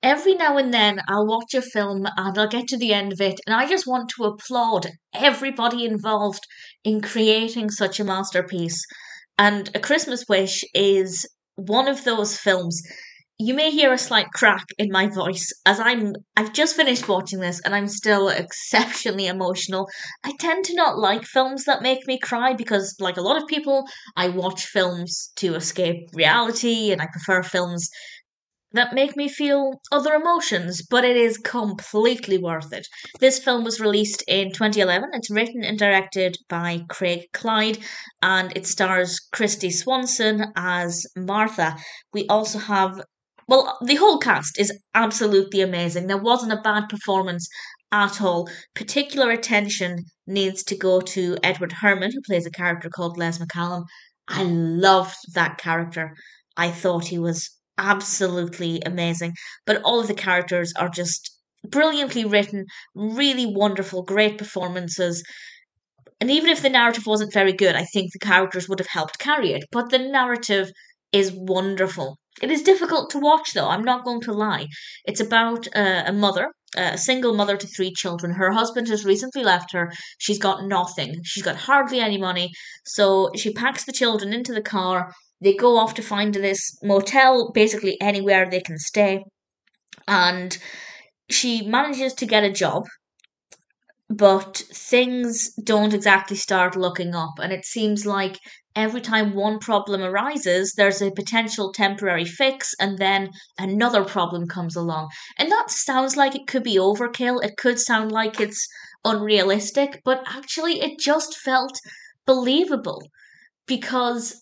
Every now and then I'll watch a film and I'll get to the end of it and I just want to applaud everybody involved in creating such a masterpiece. And A Christmas Wish is one of those films. You may hear a slight crack in my voice as I've just finished watching this and I'm still exceptionally emotional. I tend to not like films that make me cry because like a lot of people, I watch films to escape reality and I prefer films that make me feel other emotions, but it is completely worth it. This film was released in 2011. It's written and directed by Craig Clyde, and it stars Kristy Swanson as Martha. We also have, well, the whole cast is absolutely amazing. There wasn't a bad performance at all. Particular attention needs to go to Edward Herrmann, who plays a character called Les McCallum. I loved that character. I thought he was absolutely amazing. But all of the characters are just brilliantly written, really wonderful, great performances. And even if the narrative wasn't very good, I think the characters would have helped carry it. But the narrative is wonderful. It is difficult to watch, though, I'm not going to lie. It's about a mother, a single mother to three children. Her husband has recently left her. She's got nothing. She's got hardly any money. So she packs the children into the car. They go off to find this motel, basically anywhere they can stay. And she manages to get a job, but things don't exactly start looking up. And it seems like every time one problem arises, there's a potential temporary fix, and then another problem comes along. And that sounds like it could be overkill. It could sound like it's unrealistic, but actually, it just felt believable because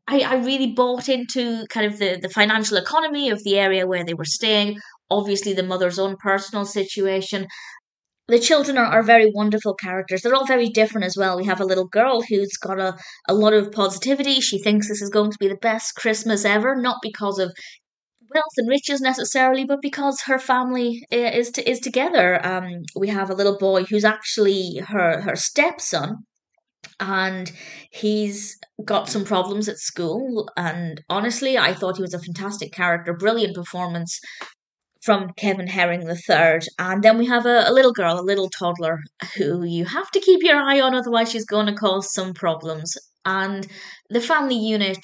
I really bought into kind of the financial economy of the area where they were staying. Obviously, the mother's own personal situation. The children are very wonderful characters. They're all very different as well. We have a little girl who's got a lot of positivity. She thinks this is going to be the best Christmas ever, not because of wealth and riches necessarily, but because her family is together. We have a little boy who's actually her stepson, and he's got some problems at school. And honestly, I thought he was a fantastic character, brilliant performance from Kevin Herring the third. And then we have a little girl, a little toddler, who you have to keep your eye on, otherwise she's going to cause some problems. And the family unit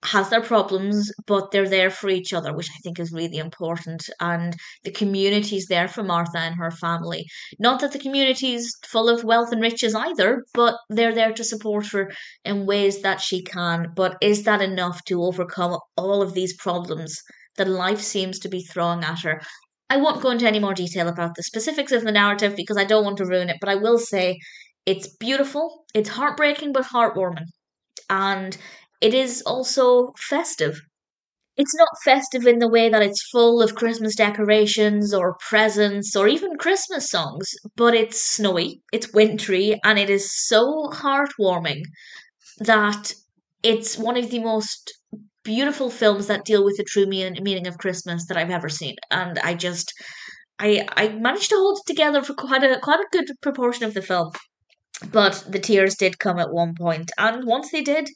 has their problems, but they're there for each other, which I think is really important. And the community's there for Martha and her family. Not that the community's full of wealth and riches either, but they're there to support her in ways that she can. But is that enough to overcome all of these problems that life seems to be throwing at her? I won't go into any more detail about the specifics of the narrative because I don't want to ruin it, but I will say it's beautiful, it's heartbreaking but heartwarming, and it is also festive. It's not festive in the way that it's full of Christmas decorations or presents or even Christmas songs, but it's snowy, it's wintry, and it is so heartwarming that it's one of the most beautiful films that deal with the true meaning of Christmas that I've ever seen. And I managed to hold it together for quite a good proportion of the film. But the tears did come at one point, and once they did,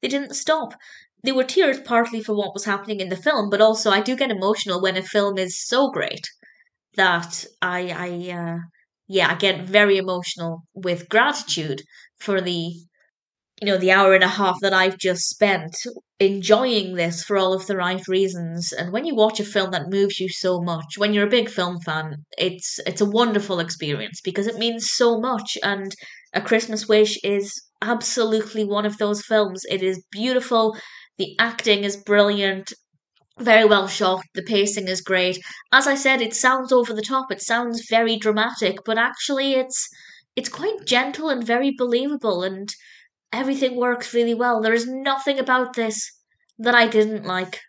they didn't stop. They were tears partly for what was happening in the film, but also I do get emotional when a film is so great that yeah, I get very emotional with gratitude for the hour and a half that I've just spent enjoying this for all of the right reasons. And when you watch a film that moves you so much, when you're a big film fan, it's a wonderful experience because it means so much. And A Christmas Wish is absolutely one of those films. It is beautiful. The acting is brilliant, very well shot. The pacing is great. As I said, it sounds over the top. It sounds very dramatic, but actually, it's quite gentle and very believable. And everything works really well. There is nothing about this that I didn't like.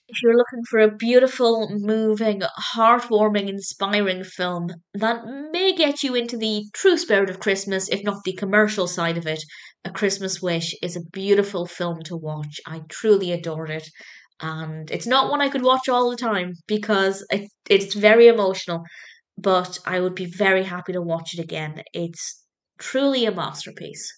If you're looking for a beautiful, moving, heartwarming, inspiring film that may get you into the true spirit of Christmas, if not the commercial side of it, A Christmas Wish is a beautiful film to watch. I truly adored it. And it's not one I could watch all the time because it's very emotional, but I would be very happy to watch it again. It's truly a masterpiece.